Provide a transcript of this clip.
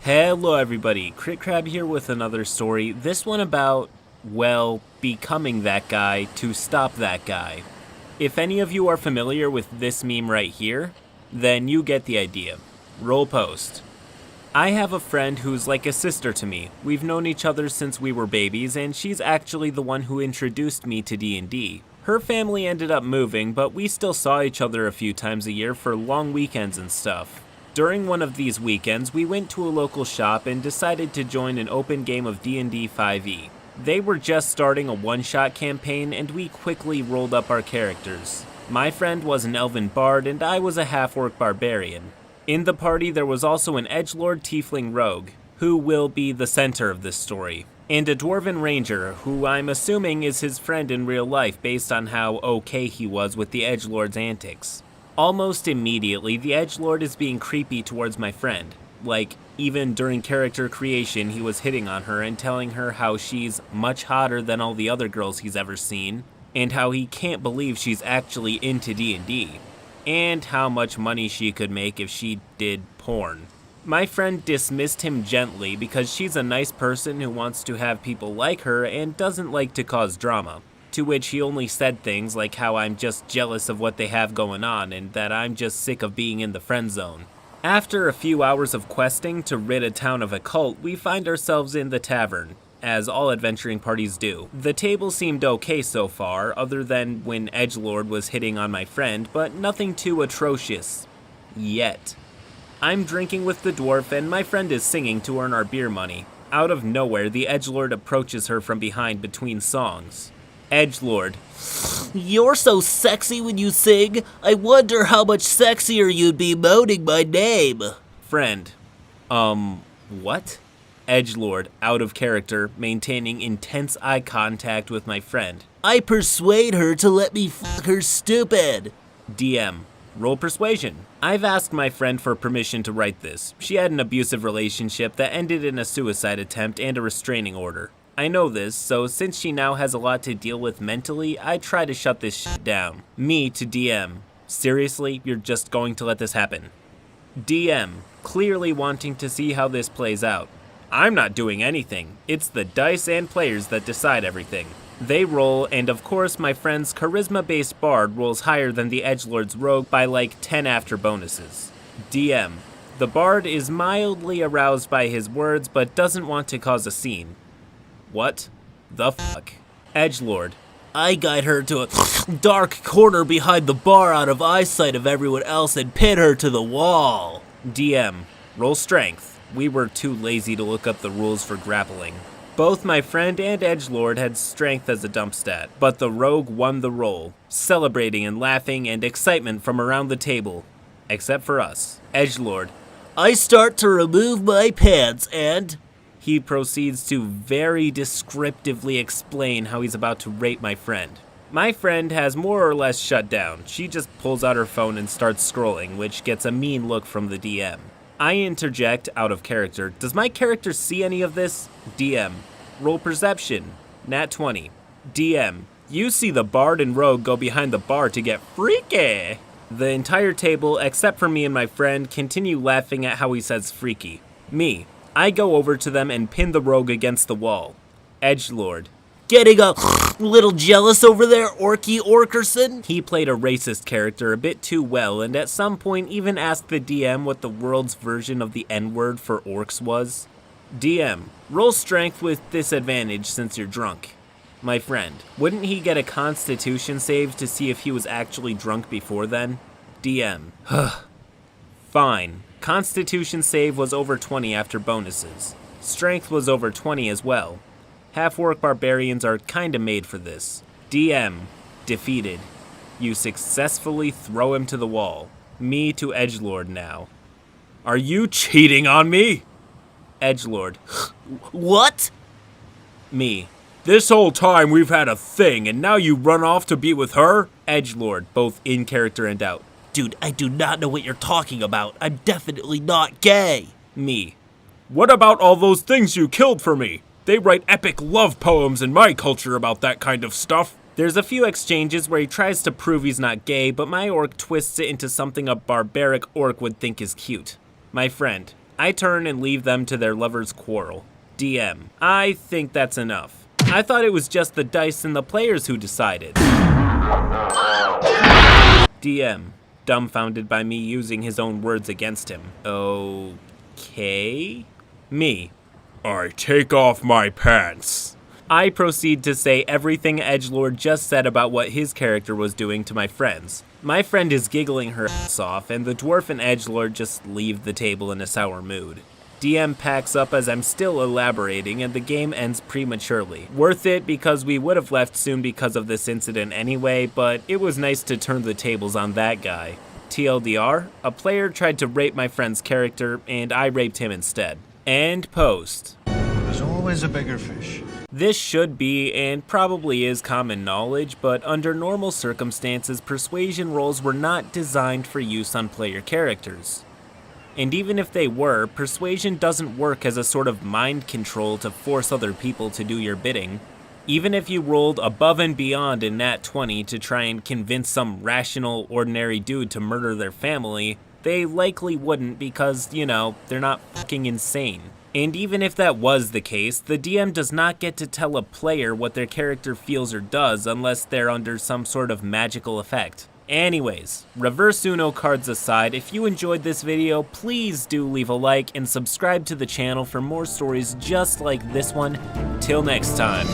Hello everybody, CritCrab here with another story, this one about, well, becoming that guy to stop that guy. If any of you are familiar with this meme right here, then you get the idea. Roll post. I have a friend who's like a sister to me. We've known each other since we were babies, and she's actually the one who introduced me to D&D. Her family ended up moving, but we still saw each other a few times a year for long weekends and stuff. During one of these weekends, we went to a local shop and decided to join an open game of D&D 5e. They were just starting a one-shot campaign and we quickly rolled up our characters. My friend was an elven bard and I was a half-orc barbarian. In the party there was also an edgelord tiefling rogue, who will be the center of this story, and a dwarven ranger, who I'm assuming is his friend in real life based on how okay he was with the edgelord's antics. Almost immediately, the edgelord is being creepy towards my friend. Like, even during character creation, he was hitting on her and telling her how she's much hotter than all the other girls he's ever seen, and how he can't believe she's actually into D&D, and how much money she could make if she did porn. My friend dismissed him gently because she's a nice person who wants to have people like her and doesn't like to cause drama. To which he only said things like how I'm just jealous of what they have going on and that I'm just sick of being in the friend zone. After a few hours of questing to rid a town of a cult, we find ourselves in the tavern, as all adventuring parties do. The table seemed okay so far, other than when edgelord was hitting on my friend, but nothing too atrocious. Yet. I'm drinking with the dwarf and my friend is singing to earn our beer money. Out of nowhere, the edgelord approaches her from behind between songs. Edgelord. You're so sexy when you sing. I wonder how much sexier you'd be moaning my name. Friend. What? Edgelord, out of character, maintaining intense eye contact with my friend. I persuade her to let me fuck her stupid. DM. Roll persuasion. I've asked my friend for permission to write this. She had an abusive relationship that ended in a suicide attempt and a restraining order. I know this, so since she now has a lot to deal with mentally, I try to shut this shit down. Me to DM. Seriously, you're just going to let this happen? DM, clearly wanting to see how this plays out. I'm not doing anything. It's the dice and players that decide everything. They roll, and of course my friend's charisma-based bard rolls higher than the edgelord's rogue by like 10 after bonuses. DM, the bard is mildly aroused by his words but doesn't want to cause a scene. What the fuck? Edgelord. I guide her to a dark corner behind the bar out of eyesight of everyone else and pin her to the wall. DM. Roll strength. We were too lazy to look up the rules for grappling. Both my friend and edgelord had strength as a dump stat, but the rogue won the roll, celebrating and laughing and excitement from around the table. Except for us. Edgelord. I start to remove my pants and... He proceeds to very descriptively explain how he's about to rape my friend. My friend has more or less shut down. She just pulls out her phone and starts scrolling, which gets a mean look from the DM. I interject, out of character. Does my character see any of this? DM. Roll perception. Nat 20. DM. You see the bard and rogue go behind the bar to get freaky. The entire table, except for me and my friend, continue laughing at how he says freaky. Me. I go over to them and pin the rogue against the wall. Edgelord. Getting a little jealous over there, Orky Orkerson? He played a racist character a bit too well and at some point even asked the DM what the world's version of the N-word for orcs was. DM. Roll strength with disadvantage since you're drunk. My friend. Wouldn't he get a constitution save to see if he was actually drunk before then? DM. Fine. Constitution save was over 20 after bonuses. Strength was over 20 as well. Half-orc barbarians are kinda made for this. DM. Defeated. You successfully throw him to the wall. Me to edgelord now. Are you cheating on me? Edgelord. What? Me. This whole time we've had a thing and now you run off to be with her? Edgelord, both in character and out. Dude, I do not know what you're talking about. I'm definitely not gay. Me. What about all those things you killed for me? They write epic love poems in my culture about that kind of stuff. There's a few exchanges where he tries to prove he's not gay, but my orc twists it into something a barbaric orc would think is cute. My friend. I turn and leave them to their lovers' quarrel. DM. I think that's enough. I thought it was just the dice and the players who decided. DM. Dumbfounded by me using his own words against him. Okay? Me. I take off my pants. I proceed to say everything Edgelord just said about what his character was doing to my friends. My friend is giggling her ass off, and the dwarf and Edgelord just leave the table in a sour mood. DM packs up as I'm still elaborating, and the game ends prematurely. Worth it because we would have left soon because of this incident anyway, but it was nice to turn the tables on that guy. TLDR, a player tried to rape my friend's character, and I raped him instead. And post. There's always a bigger fish. This should be, and probably is, common knowledge, but under normal circumstances, persuasion rolls were not designed for use on player characters. And even if they were, persuasion doesn't work as a sort of mind control to force other people to do your bidding. Even if you rolled above and beyond in Nat 20 to try and convince some rational, ordinary dude to murder their family, they likely wouldn't because, you know, they're not fucking insane. And even if that was the case, the DM does not get to tell a player what their character feels or does unless they're under some sort of magical effect. Anyways, reverse Uno cards aside, if you enjoyed this video, please do leave a like and subscribe to the channel for more stories just like this one. Till next time.